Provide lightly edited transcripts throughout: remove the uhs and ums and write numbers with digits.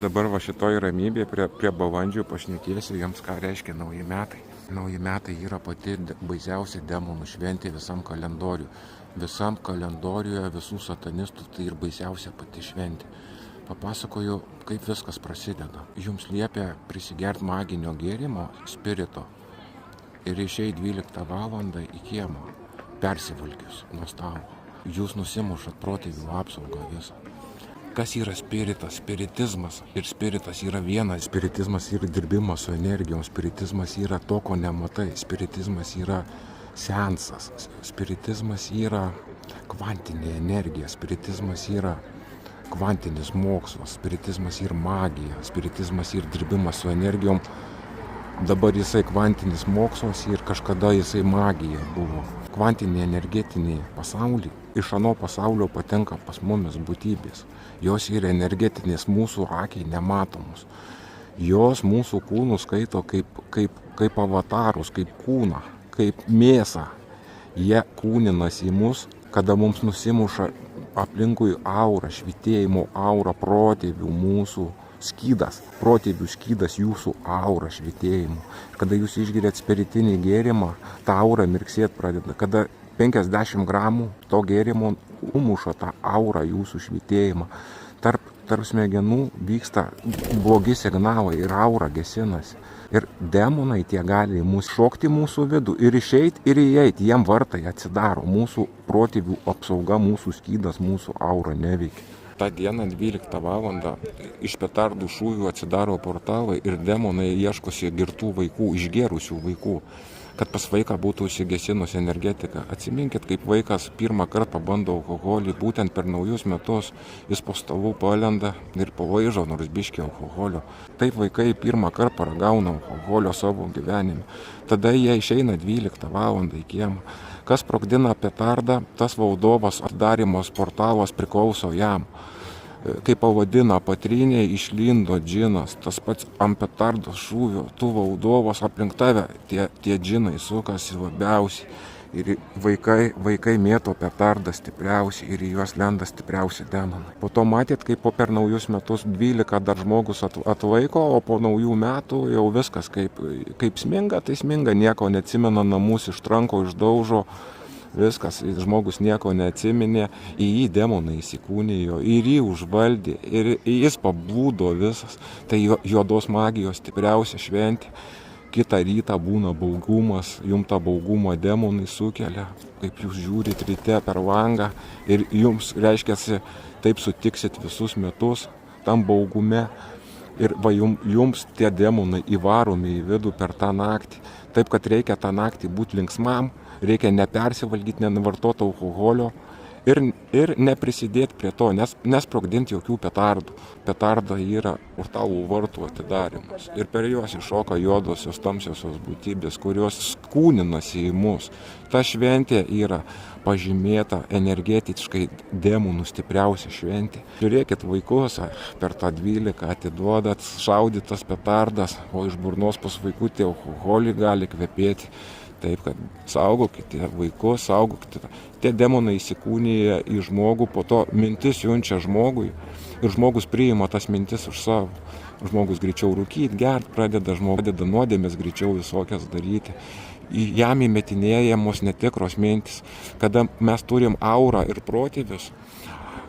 Dabar va šitoj ramybėje prie balandžių pašnekėsiu jums, ką reiškia nauji metai. Nauji metai yra pati baisiausia demonų šventė visam kalendoriui. Visam kalendoriuje visų satanistų tai ir baisiausia pati šventė. Papasakoju, kaip viskas prasideda. Jums liepia prisigerti maginio gėrimo, spirito, ir išėjai 12 valandą į kiemą, persivalgius nuo stalo. Jūs nusimušat protėvių apsaugą visą. Kas yra spiritas? Spiritizmas. Ir spiritas yra vienas. Spiritizmas yra dirbimas su energijom. Spiritizmas yra to, ko nematai. Spiritizmas yra seansas. Spiritizmas yra kvantinė energija. Spiritizmas yra kvantinis mokslas. Spiritizmas yra magija. Spiritizmas yra dirbimas su energijom. Dabar jisai kvantinis mokslas ir kažkada jisai magija buvo. Kvantinė energetinė pasaulį. Iš ano pasaulio patenka pas mumis būtybės. Jos yra energetinės mūsų akiai nematomos. Jos mūsų kūnų skaito kaip avatarus, kaip kūną, kaip mėsą. Jie kūninasi į mus, kada mums nusimuša aplinkui aura, švytėjimo aura, protėvių mūsų skydas. Protėvių skydas jūsų aura švytėjimo. Kada jūs išgeriat spiritinį gėrimą, ta aura mirksėt pradeda. Kada 50 gramų to gėrimo umuša tą aurą jūsų švytėjimą. Tarp smegenų vyksta blogi signalai ir aura gesinasi. Ir demonai tie gali mus šokti mūsų vidų ir išeiti ir įeiti. Jiem vartai atsidaro. Mūsų protėvių apsauga, mūsų skydas, mūsų aura neveikia. Ta diena 12 valandą iš petardų šūvių atsidaro portalai ir demonai ieškosi girtų vaikų, išgėrusių vaikų, kad pas vaiką būtų užsigesinusi energetika. Atsiminkit, kaip vaikas pirmą kartą pabando alkoholį, būtent per naujus metus jis po stalų palenda ir palaižo nors biškį alkoholio. Taip vaikai pirmą kartą paragauna alkoholio savo gyvenime. Tada jie išeina 12 valandą į kiemą. Kas sprogdina petardą, tas valdovas atidarymas portalas priklauso jam. Kaip pavadina patrynė, išlindo džinas, tas pats ant petardos šūvio, tu valdovas, aplink tave tie džinai sukasi labiausiai. Ir vaikai mėto petardą stipriausiai ir į juos lenda stipriausi demonai. Po to matėt, kaip per naujus metus 12 dar žmogus atlaiko, o po naujų metų jau viskas kaip sminga, tai sminga, nieko neatsimena, namus ištranko, išdaužo. Viskas, žmogus nieko neatsiminė, į jį demonai įsikūnijo, ir jį užvaldė, ir jis pablūdo visas. Tai juodos magijos stipriausia šventė. Kitą rytą būna baugumas, jums tą baugumą demonai sukelia, kaip jūs žiūrit ryte per langą ir jums, reiškiasi, taip sutiksit visus metus tam baugume. Ir va jums tie demonai įvaromi į vidų per tą naktį. Taip, kad reikia tą naktį būti linksmam, reikia nepersivalgyti, nevartoti alkoholio ir neprisidėti prie to, nesprogdinti jokių petardų. Petarda yra portalų vartų atidarimas. Ir per juos iššoka juodosios, tamsiosios būtybės, kurios kūninasi į mus. Ta šventė yra pažymėta energetiškai demonų stipriausia šventė. Žiūrėkit vaikus, per tą 12 atiduodat šaudytas petardas, o iš burnos pas vaikutį alkoholį gali kvepėti. Taip, kad saugokite vaikus, saugokite. Tie demonai įsikūnija į žmogų, po to mintis siunčia žmogui ir žmogus priima tas mintis už savo. Žmogus greičiau rūkyti, gert pradeda, žmogus nuodėmės greičiau visokias daryti. Jam įmetinėjamos netikros mintis. Kada mes turim aurą ir protėvius,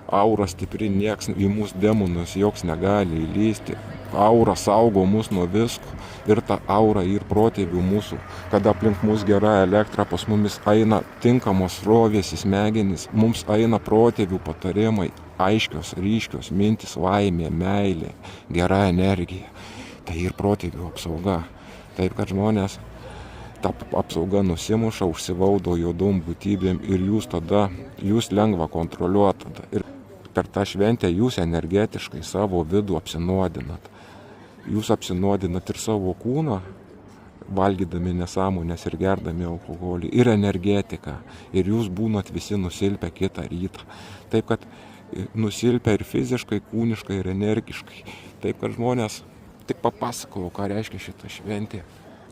aura stipri, nieks į mūsų demonus joks negali įlysti. Aura saugo mus nuo visko ir ta aura ir protėvių mūsų. Kada aplink mus gera elektra, pas mumis eina tinkamos srovės į smegenis, mums eina protėvių patarimai, aiškios, ryškios mintis, laimė, meilė, gera energija. Tai ir protėvių apsauga. Taip, kad žmonės ta apsauga nusimuša, užsivaldo juodom būtybėm ir jūs lengva kontroliuoti. Ir per tą šventę jūs energetiškai savo vidų apsinuodinat. Jūs apsinuodinat ir savo kūną, valgydami nesąmonės ir gerdami alkoholį, ir energetiką. Ir jūs būnat visi nusilpę kitą rytą. Taip, kad nusilpę ir fiziškai, kūniškai, ir energiškai. Taip, kad žmonės tik papasakojau, ką reiškia šita šventė.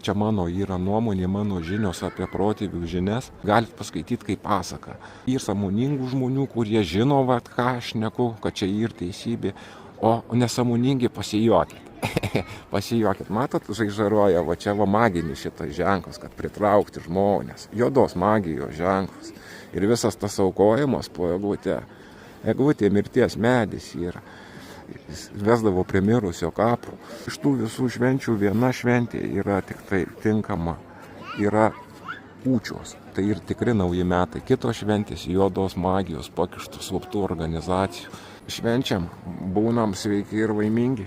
Čia mano yra nuomonė, mano žinios apie protėvių žinias. Galit paskaityti kaip pasaką. Ir sąmoningų žmonių, kurie žino, ką aš šneku, kad čia ir teisybė. O nesąmoningi pasijuokit. Pasijuokit, matot, žaižaroja, va čia va maginis šitas ženklas, kad pritraukti žmonės, juodos magijos ženklas. Ir visas tas aukojimas po eglutė. Eglutė mirties medis yra. Jis vesdavo prie mirusio kapo. Iš tų visų švenčių viena šventė yra tik tai tinkama, yra kūčios. Tai ir tikri nauji metai. Kitos šventės juodos magijos, pakištų slaptų organizacijų. Švenčiam, būnam sveiki ir laimingi.